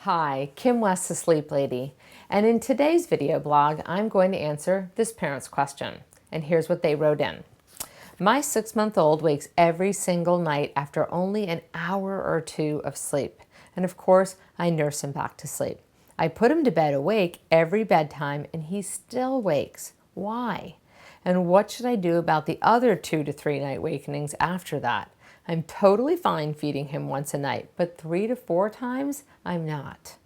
Hi, Kim West, the Sleep Lady, and in today's video blog, I'm going to answer this parent's question. And here's what they wrote in. My 6-month-old wakes every single night after only an hour or two of sleep. And of course, I nurse him back to sleep. I put him to bed awake every bedtime and he still wakes. Why? And what should I do about the other 2 to 3 night wakenings after that? I'm totally fine feeding him once a night, but 3 to 4 times, I'm not.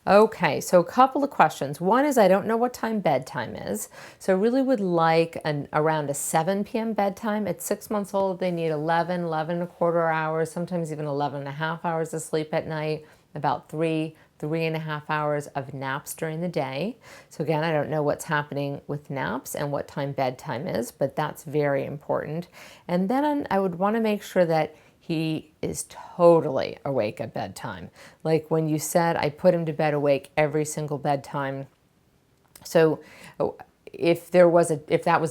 Okay, so a couple of questions. One is I don't know what time bedtime is, so I really would like around a 7 p.m. bedtime. At 6 months old, they need 11 and a quarter hours, sometimes even 11 and a half hours of sleep at night, about 3 and a half hours of naps during the day. So again, I don't know what's happening with naps and what time bedtime is, but that's very important. And then I would want to make sure that he is totally awake at bedtime. Like when you said I put him to bed awake every single bedtime. So if that was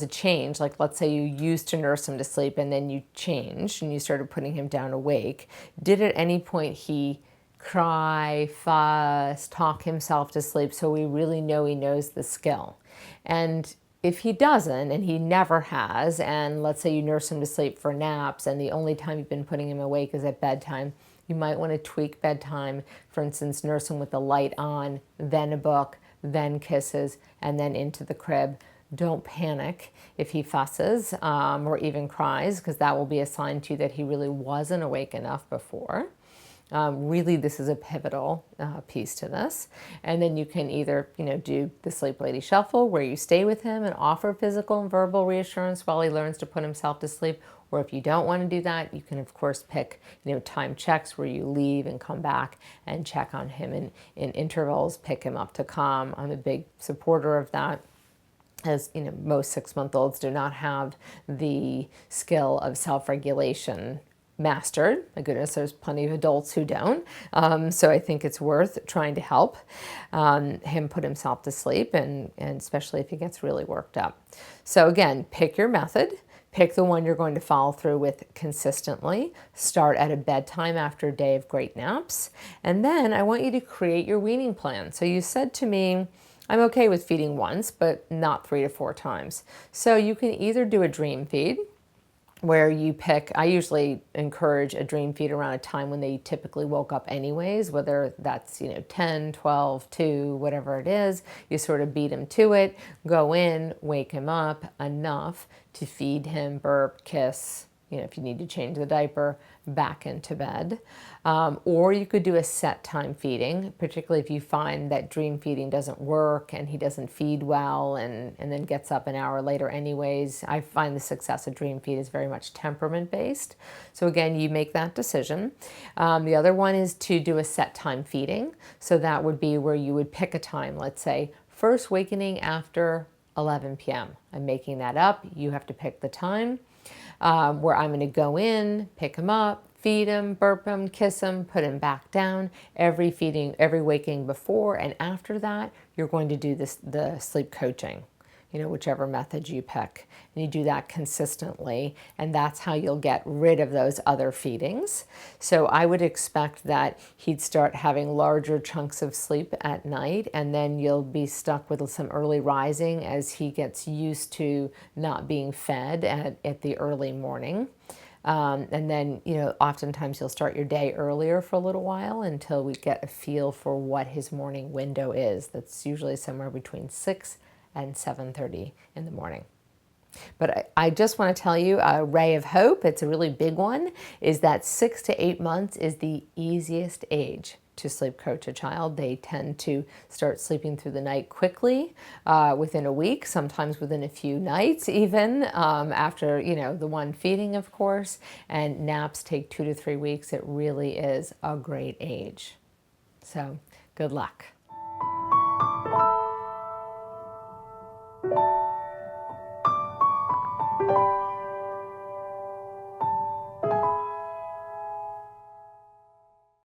a change, like let's say you used to nurse him to sleep and then you changed and you started putting him down awake, did at any point he cry, fuss, talk himself to sleep so we really know he knows the skill? And if he doesn't, and he never has, and let's say you nurse him to sleep for naps and the only time you've been putting him awake is at bedtime, you might want to tweak bedtime. For instance, nurse him with the light on, then a book, then kisses, and then into the crib. Don't panic if he fusses or even cries, because that will be a sign to you that he really wasn't awake enough before. Really, this is a pivotal piece to this. And then you can either, do the Sleep Lady Shuffle, where you stay with him and offer physical and verbal reassurance while he learns to put himself to sleep. Or if you don't want to do that, you can, of course, pick, time checks where you leave and come back and check on him in intervals, pick him up to calm. I'm a big supporter of that. As most 6-month-olds do not have the skill of self-regulation mastered. My goodness, there's plenty of adults who don't. So I think it's worth trying to help him put himself to sleep, and especially if he gets really worked up. So again, pick your method. Pick the one you're going to follow through with consistently. Start at a bedtime after a day of great naps. And then I want you to create your weaning plan. So you said to me, I'm okay with feeding once, but not 3 to 4 times. So you can either do a dream feed, where you pick, I usually encourage a dream feed around a time when they typically woke up anyways, whether that's, 10, 12, 2, whatever it is. You sort of beat him to it, go in, wake him up enough to feed him, burp, kiss, if you need to change the diaper, back into bed. Or you could do a set time feeding, particularly if you find that dream feeding doesn't work and he doesn't feed well and then gets up an hour later anyways. I find the success of dream feed is very much temperament based. So again, you make that decision. The other one is to do a set time feeding. So that would be where you would pick a time, let's say first wakening after 11 p.m. I'm making that up. You have to pick the time. Where I'm going to go in, pick him up, feed him, burp him, kiss him, put him back down. Every waking before and after that, you're going to do the sleep coaching, whichever method you pick. And you do that consistently, and that's how you'll get rid of those other feedings. So I would expect that he'd start having larger chunks of sleep at night, and then you'll be stuck with some early rising as he gets used to not being fed at the early morning. And then, oftentimes you'll start your day earlier for a little while until we get a feel for what his morning window is. That's usually somewhere between 6 and 7:30 in the morning. But I just want to tell you a ray of hope, it's a really big one, is that 6 to 8 months is the easiest age to sleep coach a child. They tend to start sleeping through the night quickly, within a week, sometimes within a few nights even, after, the one feeding, of course, and naps take 2 to 3 weeks. It really is a great age. So good luck.